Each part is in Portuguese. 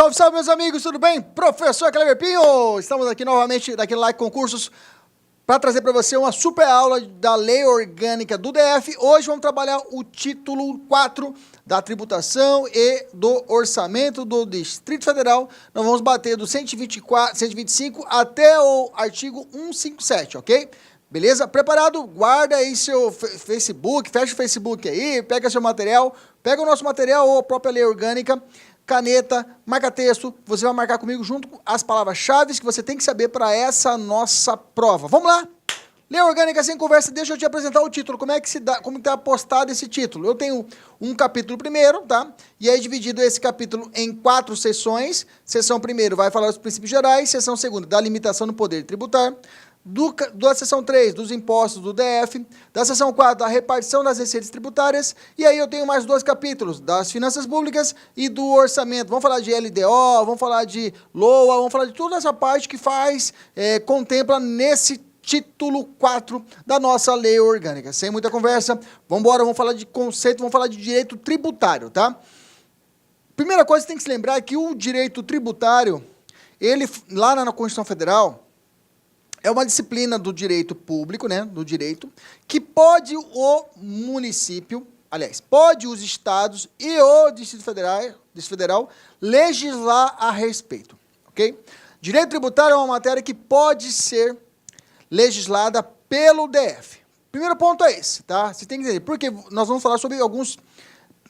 Salve, salve, meus amigos, tudo bem? Professor Cleber Pinho! Estamos aqui novamente, daquele Like Concursos, para trazer para você uma super aula da Lei Orgânica do DF. Hoje vamos trabalhar o título 4 da tributação e do orçamento do Distrito Federal. Nós vamos bater do 125 até o artigo 157, ok? Beleza? Preparado? Guarda aí seu Facebook, fecha o Facebook aí, pega seu material, pega o nosso material ou a própria Lei Orgânica, caneta, marca-texto, você vai marcar comigo junto com as palavras-chave que você tem que saber para essa nossa prova. Vamos lá? Lei Orgânica Sem Conversa, deixa eu te apresentar o título, como é que se dá, como está postado esse título. Eu tenho um capítulo primeiro, tá? E aí dividido esse capítulo em 4 sessões. Sessão primeiro vai falar dos princípios gerais, sessão segunda da limitação do poder tributário, da sessão 3, dos impostos do DF, da sessão 4, da repartição das receitas tributárias, e aí eu tenho mais 2 capítulos, das finanças públicas e do orçamento. Vamos falar de LDO, vamos falar de LOA, vamos falar de toda essa parte que contempla nesse título 4 da nossa Lei Orgânica. Sem muita conversa, vamos embora, vamos falar de conceito, vamos falar de direito tributário, tá? Primeira coisa que tem que se lembrar é que o direito tributário, ele, lá na Constituição Federal, é uma disciplina do direito público, né, do direito, que pode o município, aliás, pode os estados e o Distrito Federal legislar a respeito, ok? Direito tributário é uma matéria que pode ser legislada pelo DF. Primeiro ponto é esse, tá? Você tem que entender, porque nós vamos falar sobre alguns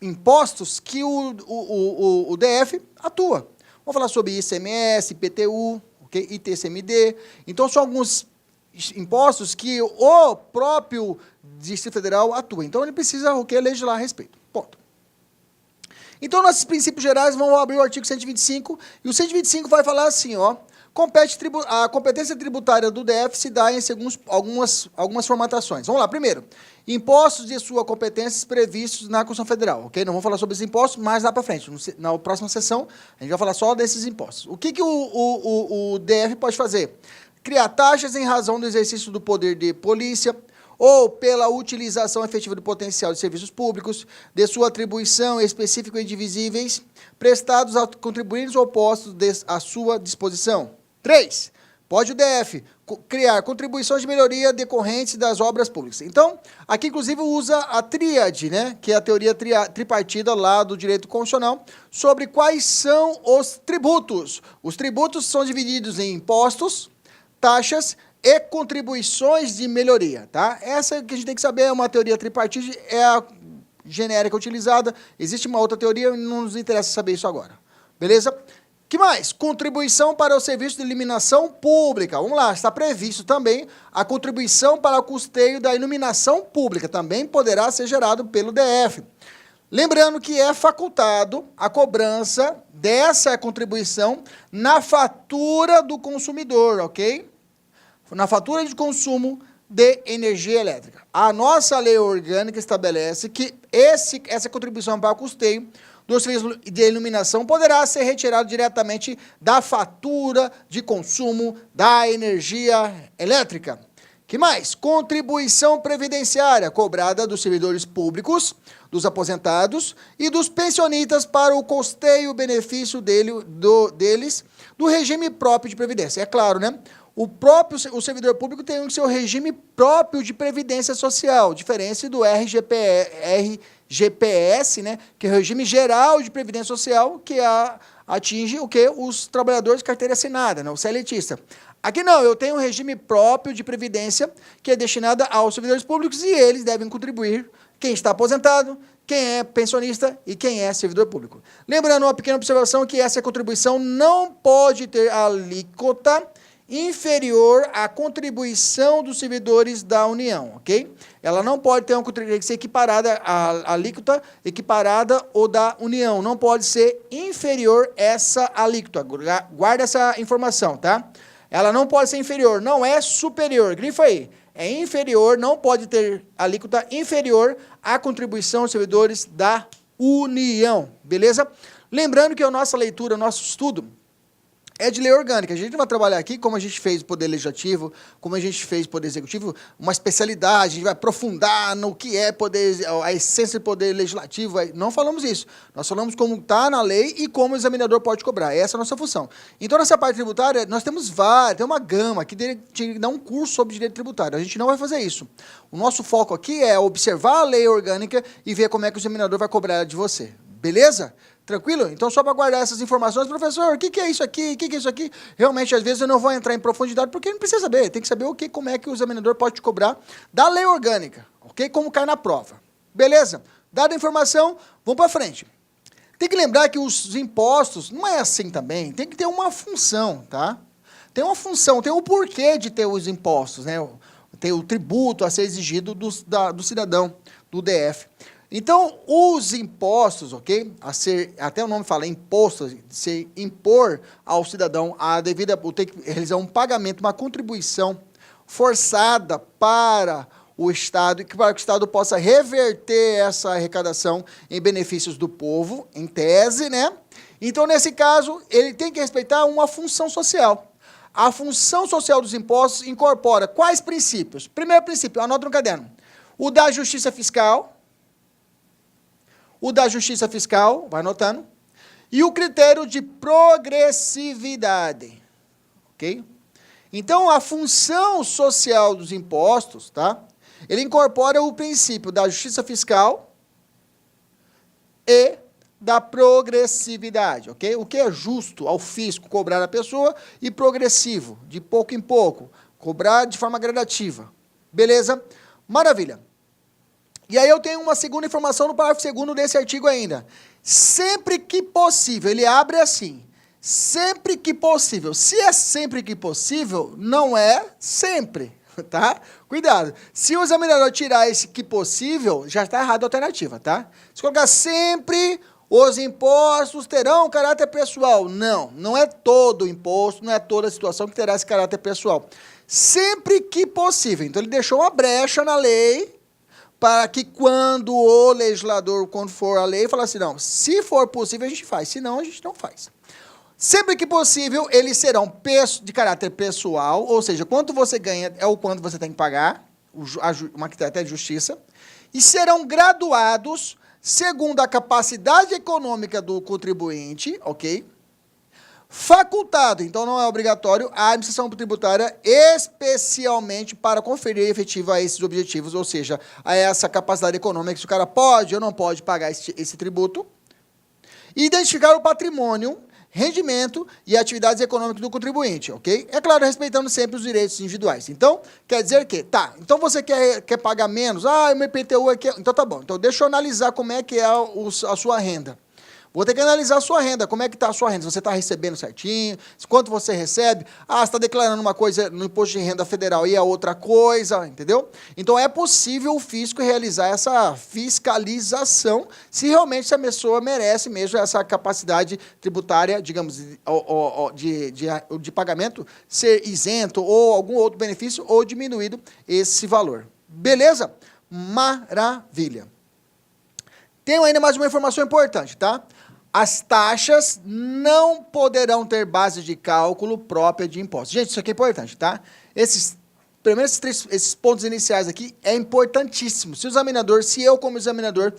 impostos que o DF atua. Vamos falar sobre ICMS, IPTU, ITCMD, então são alguns impostos que o próprio Distrito Federal atua, então ele precisa legislar a respeito, ponto. Então, nossos princípios gerais, vamos abrir o artigo 125, e o 125 vai falar assim, ó, a competência tributária do DF se dá em algumas formatações. Vamos lá, primeiro, impostos de sua competência previstos na Constituição Federal, ok? Não vamos falar sobre esses impostos, mas lá para frente, na próxima sessão, a gente vai falar só desses impostos. O que o DF pode fazer? Criar taxas em razão do exercício do poder de polícia, ou pela utilização efetiva do potencial de serviços públicos, de sua atribuição específica e indivisíveis, prestados a contribuintes ou postos à sua disposição. 3. Pode o DF criar contribuições de melhoria decorrentes das obras públicas. Então, aqui inclusive usa a tríade, né, que é a teoria tripartida lá do direito constitucional, sobre quais são os tributos. Os tributos são divididos em impostos, taxas e contribuições de melhoria, tá? Essa que a gente tem que saber é uma teoria tripartite, é a genérica utilizada. Existe uma outra teoria, não nos interessa saber isso agora. Beleza? Que mais? Contribuição para o serviço de iluminação pública. Vamos lá, está previsto também a contribuição para o custeio da iluminação pública. Também poderá ser gerado pelo DF. Lembrando que é facultado a cobrança dessa contribuição na fatura do consumidor, ok? Na fatura de consumo de energia elétrica. A nossa lei orgânica estabelece que essa contribuição para o custeio do serviço de iluminação poderá ser retirado diretamente da fatura de consumo da energia elétrica. Que mais? Contribuição previdenciária cobrada dos servidores públicos, dos aposentados e dos pensionistas para o custeio e benefício deles do regime próprio de previdência. É claro, né? O servidor público tem o seu regime próprio de previdência social, diferente do RGPS, né, que é o regime geral de previdência social, que atinge o quê? Os trabalhadores de carteira assinada, né, o CLTista. Aqui não, eu tenho um regime próprio de previdência, que é destinado aos servidores públicos, e eles devem contribuir, quem está aposentado, quem é pensionista e quem é servidor público. Lembrando uma pequena observação, que essa contribuição não pode ter alíquota inferior à contribuição dos servidores da União, ok? Ela não pode ter uma contribuição, tem que ser equiparada, a alíquota equiparada ou da União, não pode ser inferior essa alíquota, guarda essa informação, tá? Ela não pode ser inferior, não é superior, grifa aí, é inferior, não pode ter alíquota inferior à contribuição dos servidores da União, beleza? Lembrando que a nossa leitura, o nosso estudo, é de lei orgânica. A gente vai trabalhar aqui, como a gente fez o Poder Legislativo, como a gente fez o Poder Executivo, uma especialidade, a gente vai aprofundar no que é poder, a essência do Poder Legislativo. Não falamos isso. Nós falamos como está na lei e como o examinador pode cobrar. Essa é a nossa função. Então, nessa parte tributária, nós temos várias, tem uma gama que dá um curso sobre direito tributário. A gente não vai fazer isso. O nosso foco aqui é observar a lei orgânica e ver como é que o examinador vai cobrar de você. Beleza? Tranquilo? Então, só para guardar essas informações, professor, o que é isso aqui? O que é isso aqui? Realmente, às vezes, eu não vou entrar em profundidade, porque não precisa saber. Tem que saber como é que o examinador pode te cobrar da lei orgânica, ok? Como cai na prova. Beleza? Dada a informação, vamos para frente. Tem que lembrar que os impostos, não é assim também, tem que ter uma função, tá? Tem uma função, tem o porquê de ter os impostos, né? Tem o tributo a ser exigido do cidadão, do DF. Então, os impostos, ok? Até o nome fala imposto, se impor ao cidadão a devida, ter que realizar um pagamento, uma contribuição forçada para o Estado, e para que o Estado possa reverter essa arrecadação em benefícios do povo, em tese, né? Então, nesse caso, ele tem que respeitar uma função social. A função social dos impostos incorpora quais princípios? Primeiro princípio, anota no caderno. O da justiça fiscal. O da justiça fiscal, vai anotando, e o critério de progressividade, ok? Então, a função social dos impostos, tá? Ele incorpora o princípio da justiça fiscal e da progressividade, ok? O que é justo ao fisco cobrar a pessoa e progressivo, de pouco em pouco, cobrar de forma gradativa. Beleza? Maravilha. E aí eu tenho uma segunda informação no parágrafo 2º desse artigo ainda. Sempre que possível, ele abre assim, sempre que possível. Se é sempre que possível, não é sempre, tá? Cuidado. Se o examinador tirar esse que possível, já está errado a alternativa, tá? Se colocar sempre, os impostos terão caráter pessoal. Não, não é todo imposto, não é toda situação que terá esse caráter pessoal. Sempre que possível. Então, ele deixou uma brecha na lei, para que quando o legislador, quando for a lei, falar assim, não, se for possível a gente faz, se não, a gente não faz. Sempre que possível, eles serão de caráter pessoal, ou seja, quanto você ganha é o quanto você tem que pagar, uma até de justiça, e serão graduados segundo a capacidade econômica do contribuinte, ok? Facultado, então não é obrigatório, a administração tributária, especialmente para conferir efetiva a esses objetivos, ou seja, a essa capacidade econômica, se o cara pode ou não pode pagar esse tributo, e identificar o patrimônio, rendimento e atividades econômicas do contribuinte, ok? É claro, respeitando sempre os direitos individuais. Então, quer dizer que, tá, então você quer pagar menos, o meu IPTU aqui, então tá bom, então deixa eu analisar como é que é a sua renda. Vou ter que analisar a sua renda, como é que está a sua renda, se você está recebendo certinho, quanto você recebe, você está declarando uma coisa no imposto de renda federal e a outra coisa, entendeu? Então, é possível o fisco realizar essa fiscalização, se realmente essa pessoa merece mesmo essa capacidade tributária, digamos, de pagamento, ser isento ou algum outro benefício, ou diminuído esse valor. Beleza? Maravilha. Tenho ainda mais uma informação importante, tá? As taxas não poderão ter base de cálculo própria de impostos. Gente, isso aqui é importante, tá? Primeiro esses pontos iniciais aqui é importantíssimo. Se eu como examinador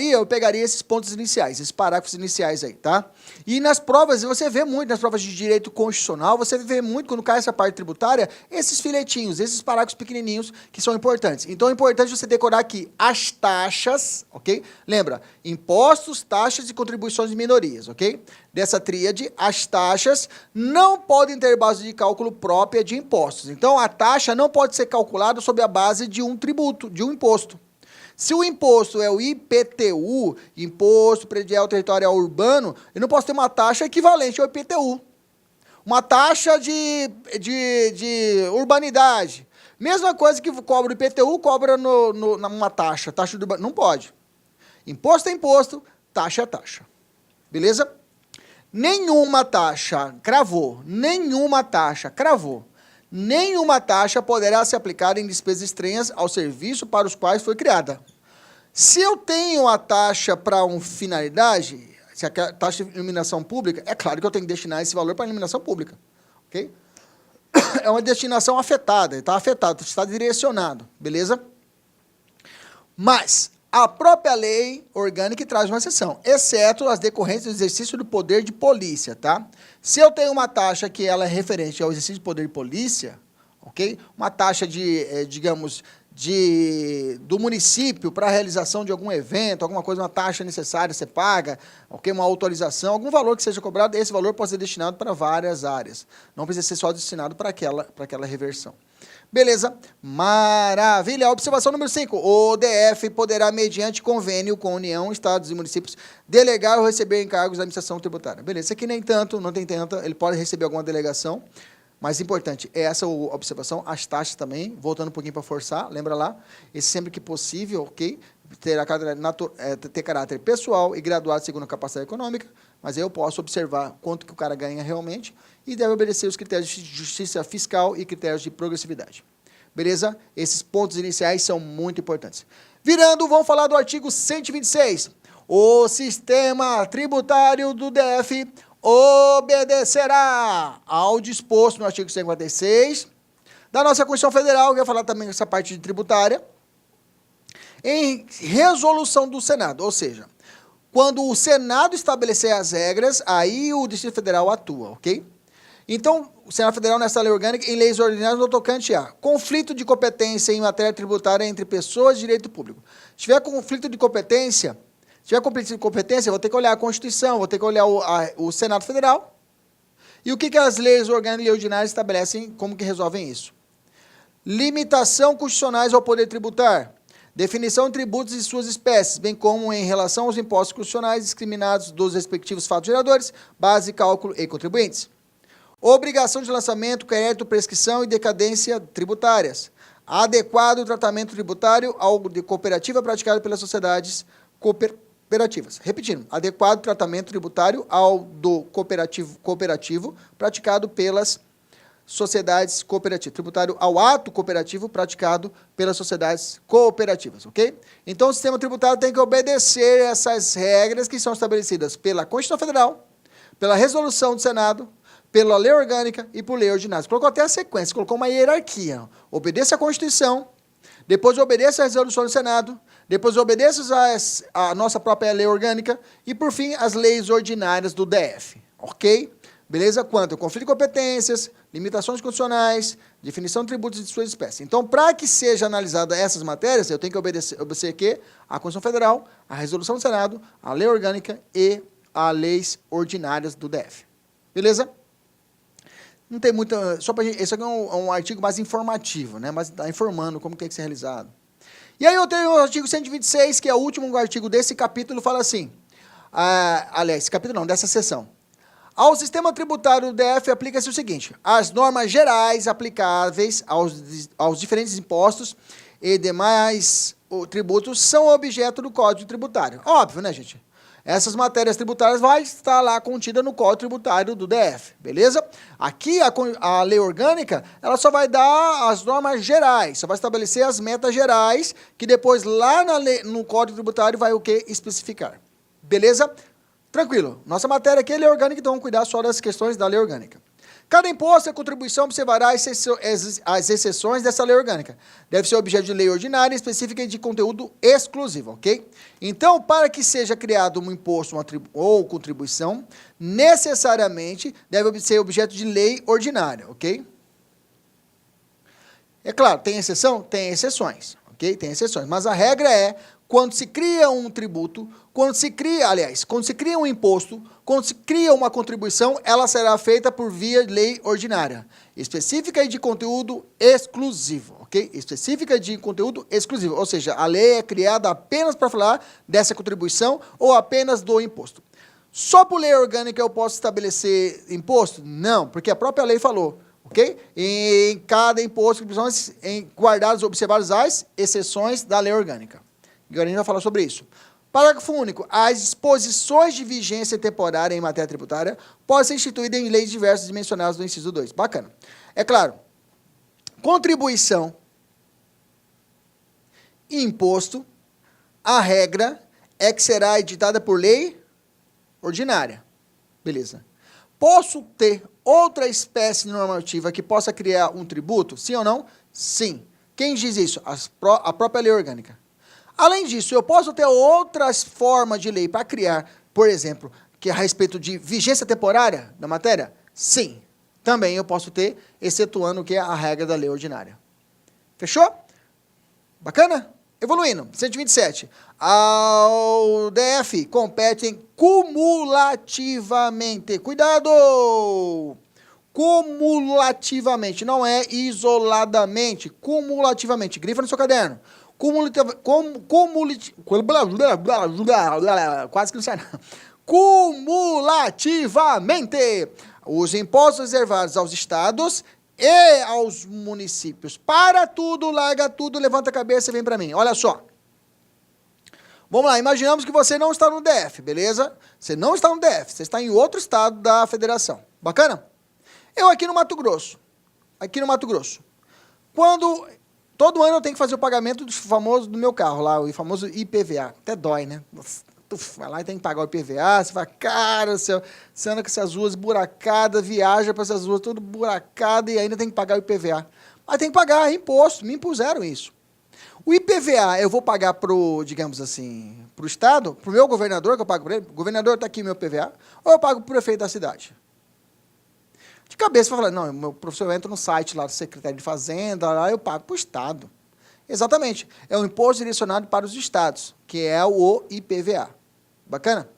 eu pegaria esses pontos iniciais, esses parágrafos iniciais aí, tá? E nas provas, você vê muito, nas provas de direito constitucional, você vê muito, quando cai essa parte tributária, esses filetinhos, esses parágrafos pequenininhos que são importantes. Então, é importante você decorar aqui as taxas, ok? Lembra, impostos, taxas e contribuições de minorias, ok? Dessa tríade, as taxas não podem ter base de cálculo própria de impostos. Então, a taxa não pode ser calculada sob a base de um tributo, de um imposto. Se o imposto é o IPTU, Imposto Predial Territorial Urbano, eu não posso ter uma taxa equivalente ao IPTU. Uma taxa de urbanidade. Mesma coisa que cobra o IPTU, cobra numa taxa de urbanidade. Não pode. Imposto é imposto, taxa é taxa. Beleza? Nenhuma taxa poderá ser aplicada em despesas estranhas ao serviço para os quais foi criada. Se eu tenho a taxa para uma finalidade, se a taxa de iluminação pública, é claro que eu tenho que destinar esse valor para a iluminação pública, ok? É uma destinação afetada, está afetado, está direcionado, beleza? Mas a própria lei orgânica traz uma exceção, exceto as decorrentes do exercício do poder de polícia, tá? Se eu tenho uma taxa que ela é referente ao exercício do poder de polícia, ok? Uma taxa de, digamos, do município para a realização de algum evento, alguma coisa, uma taxa necessária, você paga, ok? Uma autorização, algum valor que seja cobrado, esse valor pode ser destinado para várias áreas. Não precisa ser só destinado para aquela reversão. Beleza? Maravilha. Observação número 5. O DF poderá, mediante convênio com a União, Estados e municípios, delegar ou receber encargos da administração tributária. Beleza, isso aqui nem tanto, não tem tanto, ele pode receber alguma delegação, mas importante, essa observação, as taxas também, voltando um pouquinho para forçar, lembra lá, esse sempre que possível, ok? Ter caráter pessoal e graduado segundo a capacidade econômica, mas eu posso observar quanto que o cara ganha realmente e deve obedecer os critérios de justiça fiscal e critérios de progressividade. Beleza? Esses pontos iniciais são muito importantes. Virando, vamos falar do artigo 126. O sistema tributário do DF obedecerá ao disposto no artigo 146 da nossa Constituição Federal, que vai falar também essa parte de tributária, em resolução do Senado, ou seja, quando o Senado estabelecer as regras, aí o Distrito Federal atua, ok? Então, o Senado Federal, nessa lei orgânica, em leis ordinárias, no tocante a conflito de competência em matéria tributária entre pessoas de direito público. Se tiver conflito de competência, eu vou ter que olhar a Constituição, vou ter que olhar o Senado Federal. E o que as leis orgânicas e ordinárias estabelecem, como que resolvem isso? Limitação constitucionais ao poder tributar. Definição de tributos e suas espécies, bem como em relação aos impostos constitucionais discriminados dos respectivos fatos geradores, base, cálculo e contribuintes. Obrigação de lançamento, crédito, prescrição e decadência tributárias. Adequado tratamento tributário ao de cooperativa praticado pelas sociedades cooperativas. Repetindo, adequado tratamento tributário ao do cooperativo praticado pelas sociedades cooperativas, tributário ao ato cooperativo praticado pelas sociedades cooperativas, ok? Então, o sistema tributário tem que obedecer essas regras que são estabelecidas pela Constituição Federal, pela resolução do Senado, pela lei orgânica e por lei ordinária. Colocou até a sequência, colocou uma hierarquia. Obedeça à Constituição, depois obedeça à resolução do Senado, depois obedeça à nossa própria lei orgânica e, por fim, as leis ordinárias do DF, ok? Beleza? Quanto ao conflito de competências, limitações constitucionais, definição de tributos de suas espécies. Então, para que seja analisada essas matérias, eu tenho que obedecer aqui a Constituição Federal, a resolução do Senado, a lei orgânica e as leis ordinárias do DF. Beleza? Não tem muita... Esse aqui é um artigo mais informativo, né? Mas está informando como tem que ser realizado. E aí eu tenho o artigo 126, que é o último artigo desse capítulo, fala assim... aliás, esse capítulo não, dessa seção. Ao sistema tributário do DF aplica-se o seguinte: as normas gerais aplicáveis aos diferentes impostos e demais tributos são objeto do Código Tributário. Óbvio, né, gente? Essas matérias tributárias vão estar lá contidas no Código Tributário do DF, beleza? Aqui, a lei orgânica, ela só vai dar as normas gerais, só vai estabelecer as metas gerais, que depois lá no Código Tributário vai o que? Especificar. Beleza? Tranquilo. Nossa matéria aqui é lei orgânica, então vamos cuidar só das questões da lei orgânica. Cada imposto e contribuição observará as exceções dessa lei orgânica. Deve ser objeto de lei ordinária específica e de conteúdo exclusivo, ok? Então, para que seja criado um imposto ou contribuição, necessariamente deve ser objeto de lei ordinária, ok? É claro, tem exceção? Tem exceções, ok? Tem exceções, mas a regra é, quando se cria um tributo, quando se cria um imposto, quando se cria uma contribuição, ela será feita por via de lei ordinária, específica e de conteúdo exclusivo, ok? Específica e de conteúdo exclusivo, ou seja, a lei é criada apenas para falar dessa contribuição ou apenas do imposto. Só por lei orgânica eu posso estabelecer imposto? Não, porque a própria lei falou, ok? Em cada imposto, guardadas, observadas as exceções da lei orgânica. Agora a gente vai falar sobre isso. Parágrafo único. As disposições de vigência temporária em matéria tributária podem ser instituídas em leis diversas mencionadas no inciso 2. Bacana. É claro, contribuição e imposto, a regra é que será editada por lei ordinária. Beleza. Posso ter outra espécie normativa que possa criar um tributo? Sim ou não? Sim. Quem diz isso? A própria lei orgânica. Além disso, eu posso ter outras formas de lei para criar, por exemplo, que é a respeito de vigência temporária da matéria? Sim. Também eu posso ter, excetuando o que é a regra da lei ordinária. Fechou? Bacana? Evoluindo. 127. Ao DF competem cumulativamente. Cuidado! Cumulativamente, não é isoladamente. Cumulativamente. Grifa no seu caderno. Quase que não sai. Cumulativamente. Os impostos reservados aos estados e aos municípios. Para tudo, larga tudo, levanta a cabeça e vem para mim. Olha só. Vamos lá, imaginamos que você não está no DF, beleza? Você não está no DF, você está em outro estado da federação. Bacana? Eu aqui no Mato Grosso. Todo ano eu tenho que fazer o pagamento do meu carro lá, o famoso IPVA. Até dói, né? Vai lá e tem que pagar o IPVA, você fala, cara, você anda com essas ruas buracadas, viaja para essas ruas tudo buracada e ainda tem que pagar o IPVA. Mas tem que pagar, é imposto, me impuseram isso. O IPVA eu vou pagar digamos assim, pro estado, pro meu governador, que eu pago para ele, o governador está aqui meu IPVA, ou eu pago pro prefeito da cidade? De cabeça, eu vou falar, não, meu professor entra no site lá do Secretário de Fazenda, lá eu pago pro estado. Exatamente, é um imposto direcionado para os estados, que é o IPVA. Bacana?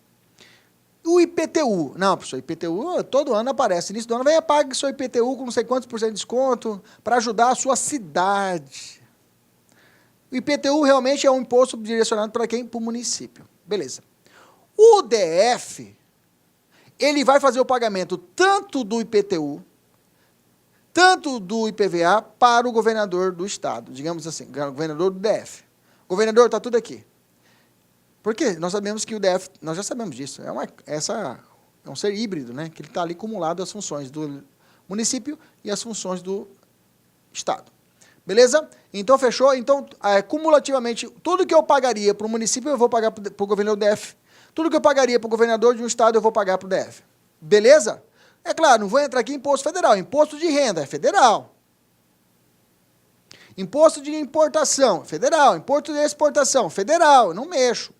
O IPTU, não, professor, IPTU todo ano aparece, início do ano, venha pague seu IPTU com não sei quantos por cento de desconto para ajudar a sua cidade. O IPTU realmente é um imposto direcionado para quem? Para o município. Beleza. O DF, ele vai fazer o pagamento tanto do IPTU, tanto do IPVA para o governador do estado, digamos assim, governador do DF. Governador, está tudo aqui. Por quê? Nós sabemos que o DF, nós já sabemos disso, é um ser híbrido, né? Que ele está ali acumulado as funções do município e as funções do estado. Beleza? Então, fechou? Então, cumulativamente, tudo que eu pagaria para o município, eu vou pagar para o governador do DF. Tudo que eu pagaria para o governador de um estado, eu vou pagar para o DF. Beleza? É claro, não vou entrar aqui em imposto federal. Imposto de renda é federal. Imposto de importação, federal. Imposto de exportação, federal. Não mexo.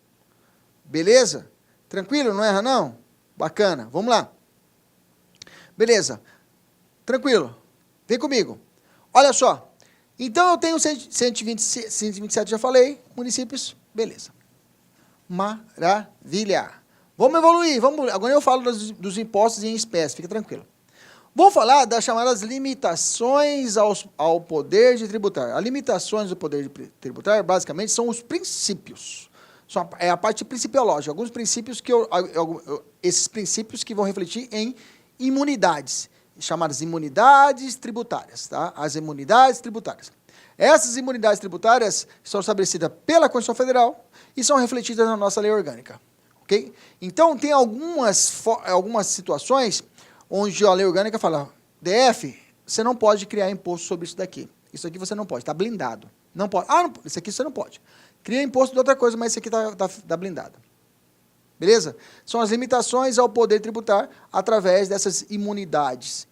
Beleza? Tranquilo? Não erra, não? Bacana. Vamos lá. Beleza. Tranquilo. Vem comigo. Olha só. Então, eu tenho 127, já falei. Municípios. Beleza. Maravilha. Vamos evoluir. Agora eu falo dos impostos em espécie. Fica tranquilo. Vou falar das chamadas limitações ao poder de tributar. As limitações do poder de tributar, basicamente, são os princípios. É a parte principiológica. Alguns princípios esses princípios que vão refletir em imunidades, chamadas imunidades tributárias, tá? As imunidades tributárias. Essas imunidades tributárias são estabelecidas pela Constituição Federal e são refletidas na nossa lei orgânica, ok? Então, tem algumas situações onde a lei orgânica fala, DF, você não pode criar imposto sobre isso daqui. Isso aqui você não pode, está blindado. Não pode. Ah, não, isso aqui você não pode. Cria imposto de outra coisa, mas isso aqui está blindado. Beleza? São as limitações ao poder tributar através dessas imunidades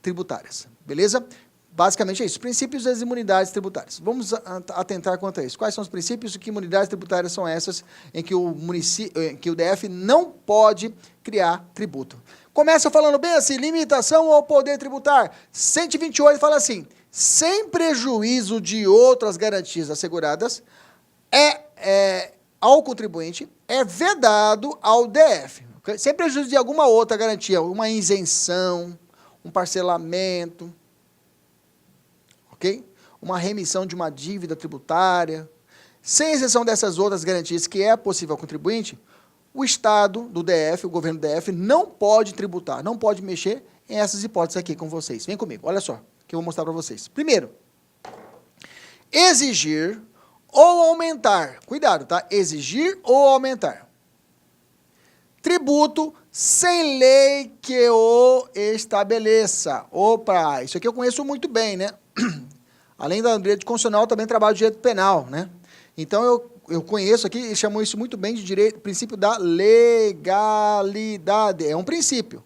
tributárias. Beleza? Basicamente é isso. Princípios das imunidades tributárias. Vamos atentar quanto a isso. Quais são os princípios e que imunidades tributárias são essas em que o DF não pode criar tributo? Começa falando bem assim, limitação ao poder tributar. 128 fala assim, sem prejuízo de outras garantias asseguradas, ao contribuinte, é vedado ao DF. Okay? Sem prejuízo de alguma outra garantia, uma isenção, um parcelamento, ok? Uma remissão de uma dívida tributária. Sem exceção dessas outras garantias que é possível ao contribuinte, o Estado do DF, o governo do DF, não pode tributar, não pode mexer em essas hipóteses aqui com vocês. Vem comigo, olha só, que eu vou mostrar para vocês. Primeiro, exigir ou aumentar, cuidado, tá? Exigir ou aumentar tributo sem lei que o estabeleça. Opa, isso aqui eu conheço muito bem, né? Além da direito constitucional, também trabalho direito penal, né? Então, eu conheço aqui, eles chamam isso muito bem de direito, princípio da legalidade. É um princípio.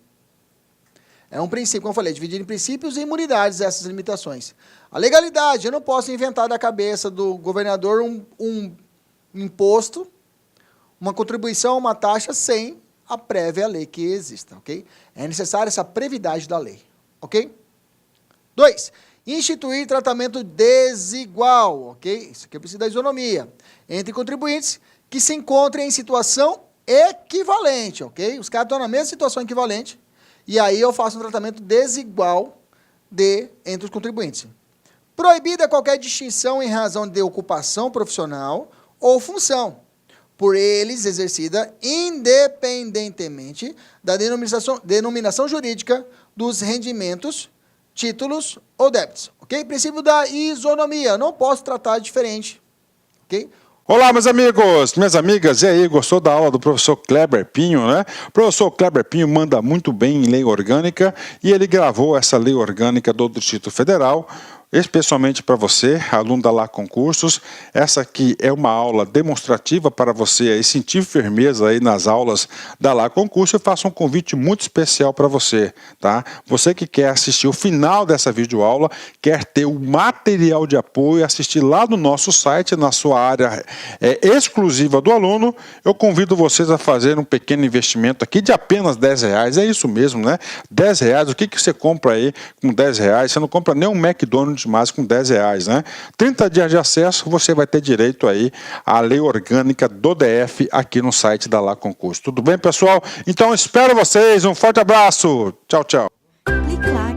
É um princípio, como eu falei, dividir em princípios e imunidades essas limitações. A legalidade, eu não posso inventar da cabeça do governador um imposto, uma contribuição, uma taxa sem a prévia lei que exista, ok? É necessária essa brevidade da lei, ok? 2. Instituir tratamento desigual, ok? Isso aqui precisa da isonomia, entre contribuintes que se encontrem em situação equivalente, ok? Os caras estão na mesma situação equivalente, e aí eu faço um tratamento desigual entre os contribuintes. Proibida qualquer distinção em razão de ocupação profissional ou função, por eles exercida independentemente da denominação jurídica dos rendimentos, títulos ou débitos, ok? Princípio da isonomia, não posso tratar diferente, ok? Olá, meus amigos, minhas amigas, e aí, gostou da aula do professor Kleber Pinho, né? O professor Kleber Pinho manda muito bem em lei orgânica e ele gravou essa lei orgânica do Distrito Federal, especialmente para você, aluno da Lá Concursos. Essa aqui é uma aula demonstrativa para você aí sentir firmeza aí nas aulas da Lá Concurso. Eu faço um convite muito especial para você, tá? Você que quer assistir o final dessa videoaula, quer ter o material de apoio, assistir lá no nosso site, na sua área exclusiva do aluno, eu convido vocês a fazer um pequeno investimento aqui de apenas R$10. É isso mesmo, né? R$10, o que você compra aí com R$10? Você não compra nem um McDonald's mais com R$10, né? 30 dias de acesso, você vai ter direito aí à lei orgânica do DF aqui no site da Lá Concurso. Tudo bem, pessoal? Então, espero vocês. Um forte abraço. Tchau, tchau. Clique lá